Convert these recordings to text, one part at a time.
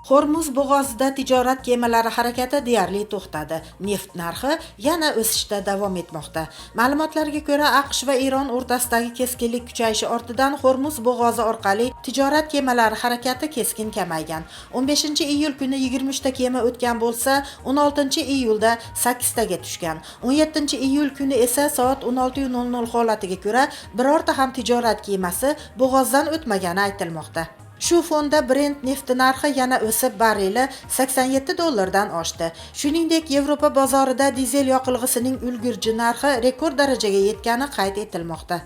Hormuz bo'g'ozida tijorat kemalari harakati deyarli to'xtadi. Neft narxi yana o'sishda davom etmoqda. Ma'lumotlarga ko'ra, AQSh va Eron o'rtasidagi keskinlik kuchayishi ortidan Hormuz bo'g'ozi orqali tijorat kemalari harakati keskin kamaygan. 15-iyul kuni 23 ta kema o'tgan bo'lsa, 16-iyulda 8 taga tushgan. 17-iyul kuni esa soat 16:00 holatiga ko'ra birorta ham tijorat kemasi bo'g'ozdan o'tmagani aytilmoqda. Shu fonda Brent nefti narxi yana o'sib, barreli $87 dan oshdi. Shuningdek, Yevropa bozorida dizel yoqilg'isining ulgurji narxi rekord darajaga yetgani qayd etilmoqda.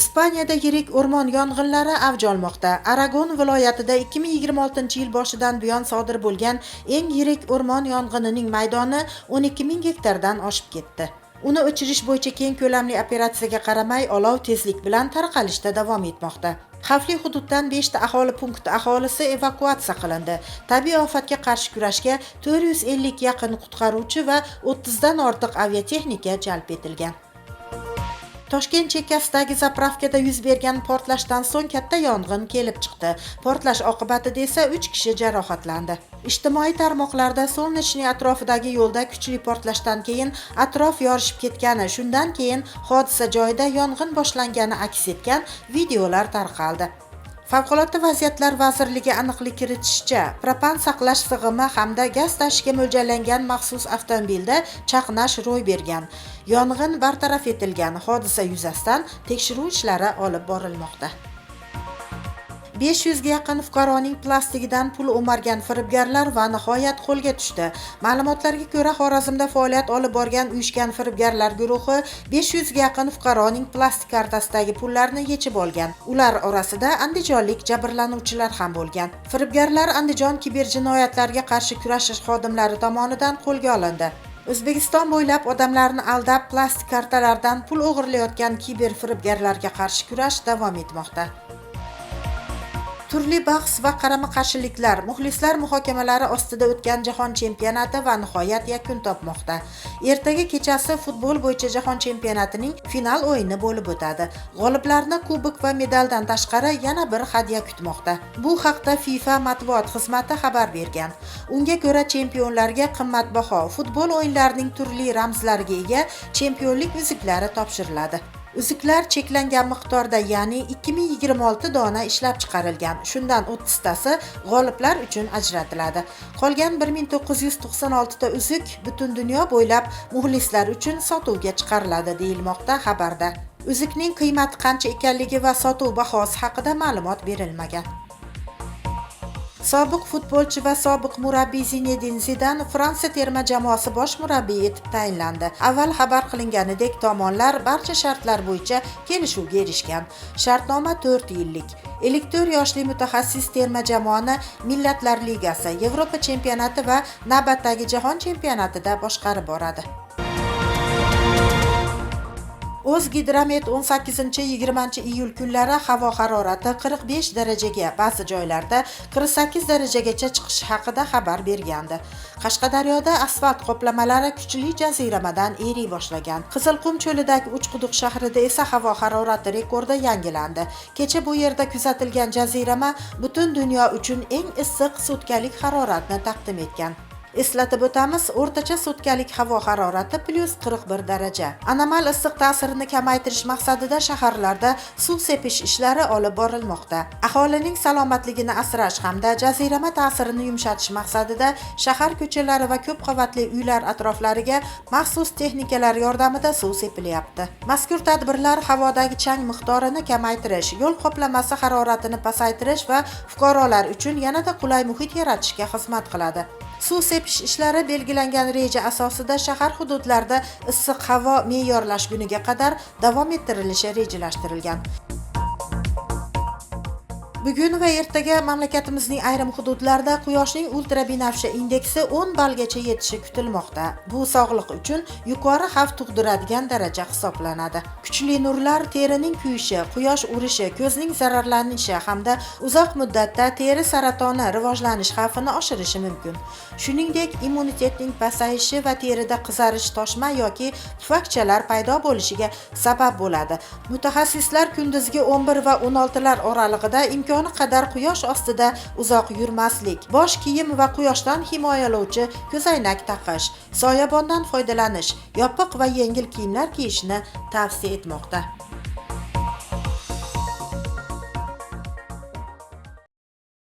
Ispaniyada yirik o'rmon yong'inlari avj olmoqda. Aragon viloyatida 2026-yil boshidan buyon sodir bo'lgan eng yirik o'rmon yong'inining maydoni 12,000 gektardan oshib ketdi. Uni o'chirish bo'yicha keng ko'lamli operatsiyaga qaramay, olov tezlik bilan tarqalishda davom etmoqda. Xavfli hududdan 5 ta aholi punkti aholisi evakuatsiya qilindi. Tabiiy ofatga qarshi kurashga 450 ga yaqin qutqaruvchi va 30 dan ortiq aviatexnika jalb etilgan. Toshkent chekkasidagi zapravkada yuz bergan portlashdan so'ng katta yong'in kelib chiqdi. Portlash oqibatida esa 3 kishi jarohatlandi. Ijtimoiy tarmoqlarda Solnechniy atrofidagi yo'lda kuchli portlashdan keyin atrof yorishib ketgani, shundan keyin hodisa joyida yong'in boshlangani aks etgan videolar tarqaldi. Favqulodda vaziyatlar vazirligi aniqlik kiritishicha, propan saqlash sig'imi hamda gaz tashishga mo'ljallangan maxsus avtomobilda chaqnash ro'y bergan. Yong'in bartaraf etilgan. Hodisa yuzasidan tekshiruv ishlari olib borilmoqda. 500 ga yaqin fuqaroning plastikidan pul o'margan firibgarlar va nihoyat qo'lga tushdi. Ma'lumotlarga ko'ra, Xorazmda faoliyat olib borgan uyushgan firibgarlar guruhi 500 ga yaqin fuqaroning plastik kartasidagi pullarni yechib olgan. Ular orasida andijonlik jabrlanuvchilar ham bo'lgan. Firibgarlar Andijon kiberjinoyatlarga qarshi kurashish xodimlari tomonidan qo'lga olindi. O'zbekiston bo'ylab odamlarni aldab, plastik kartalardan pul o'g'irlayotgan kiber firibgarlarga qarshi kurash davom etmoqda. Turli bahs va qarama-qarshiliklar, muxlislar muhokamalari ostida o'tgan jahon chempionati va nihoyat yakun topmoqda. Ertaga kechasi futbol bo'yicha jahon chempionatining final o'yini bo'lib o'tadi. G'oliblarni kubok va medaldan tashqari yana bir hadya kutmoqda. Bu haqda FIFA matbuot xizmati xabar bergan. Unga ko'ra, chempionlarga qimmatbaho futbol o'yinlarining turli ramzlariga ega chempionlik uzuklari topshiriladi. Uzuklar cheklangan miqdorda, ya'ni 2026 dona ishlab chiqarilgan. Shundan 30 tasi g'oliblar uchun ajratiladi. Qolgan 1996 ta uzuk butun dunyo bo'ylab muxlislar uchun sotuvga chiqariladi, deyilmoqda xabarda. Uzukning qiymati qancha ekanligi va sotuv bahosi haqida ma'lumot berilmagan. Sobiq futbolchi va sobiq murabbiy Zinedin Zidan Fransiya terma jamoasi bosh murabbiyi etib tayinlandi. Avval xabar qilinganidek, tomonlar barcha shartlar bo'yicha kelishuvga erishgan. Shartnoma 4 yillik. 54 yoshli mutaxassis terma jamoani Millatlar Ligasi, Yevropa chempionati va navbatdagi jahon chempionatida boshqarib boradi. O'zgidromet 18-20 kunlari havo harorati 45 darajaga, ba'zi joylarda 48 darajagacha chiqishi haqida xabar bergandi. Qashqadaryoda asfalt qoplamalari kuchli jaziramadan eriy boshlagan. Qizilqum cho'lidagi Uchquduq shahrida esa havo harorati rekordi yangilandi. Kecha bu yerda kuzatilgan jazirama butun dunyo uchun eng issiq sutkalik haroratni taqdim etgan. Eslatib o'tamiz, o'rtacha sutkalik havo harorati +41 daraja. Anomal issiq ta'sirini kamaytirish maqsadida shaharlarda suv sepish ishlari olib borilmoqda. Aholining salomatligini asrash hamda jazirama ta'sirini yumshatish maqsadida shahar ko'chalari va ko'p qavatli uylar atroflariga maxsus texnikalar yordamida suv sepilyapti. Mazkur tadbirlar havodagi chang miqdorini kamaytirish, yo'l qoplamasi haroratini pasaytirish va fuqarolar uchun yanada qulay muhit yaratishga xizmat qiladi. Suv sepish ishlari belgilangan reja asosida shahar hududlarida issiq havo me'yorlashguniga qadar davom ettirilishi rejalashtirilgan. Bugun va ertaga mamlakatimizning ayrim hududlarida quyoshning ultrabinafsha indeksi 10 ballgacha yetishi kutilmoqda. Bu sog'liq uchun yuqori xavf tug'diradigan daraja hisoblanadi. Kuchli nurlar terining kuyishi, quyosh urishi, ko'zning zararlanishi hamda uzoq muddatda teri saratoni rivojlanish xavfini oshirishi mumkin. Shuningdek, immunitetning pasayishi va terida qizarish, toshma yoki pufakchalar paydo bo'lishiga sabab bo'ladi. Mutaxassislar kunduzgi 11 va 16 lar oralig'ida imkoni qadar quyosh ostida uzoq yurmaslik, bosh kiyim va quyoshdan himoyalovchi ko'zoynak taqish, soyabondan foydalanish, yopiq va yengil kiyimlar kiyishni tavsiya etmoqda.